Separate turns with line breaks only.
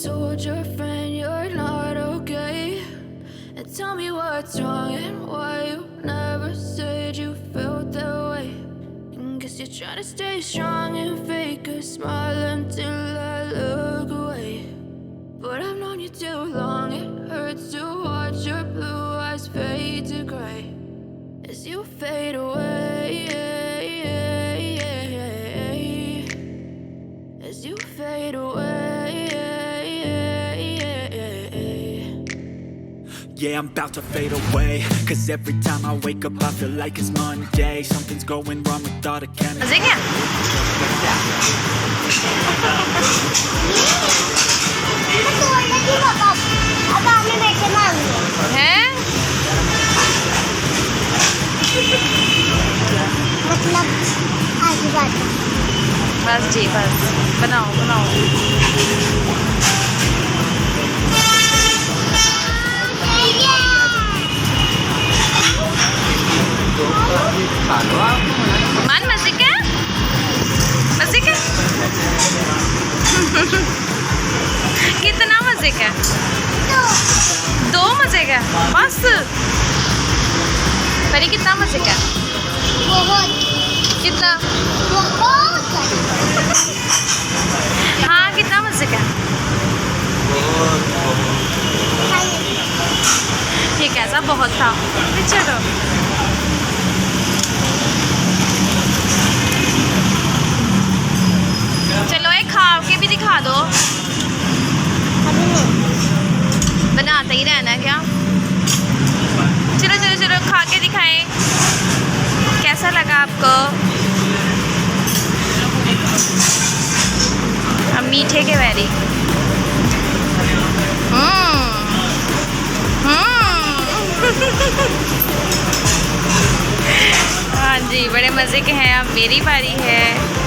told your friend you're not okay, and tell me what's wrong and why you never said you felt that way. And guess you're trying to stay strong and fake a smile until I look away. But I've known you too long, it hurts to watch your blue eyes fade to gray as you fade away, as you fade away.
Yeah, I'm about to fade away, cause every time I wake up I feel like it's Monday. Something's going wrong with all the chemistry.
मजे क्या? हैं?
मतलब आगे बात
बस जी बस बनाओ बनाओ। मान मजे क्या? मजे क्या? कितना मजे क्या? दो मजे क्या? बस परी कितना मजे क्या?
बहुत
कितना?
बहुत
हाँ कितना मजे क्या? ठीक है सब बहुत था पीछे तो चलो एक खा के भी दिखा दो। बनाते ही रहना क्या? चलो चलो चलो खा के दिखाएं कैसा लगा आपको? अब मीठे के वैरी हाँ जी बड़े मज़े के हैं। अब मेरी बारी है।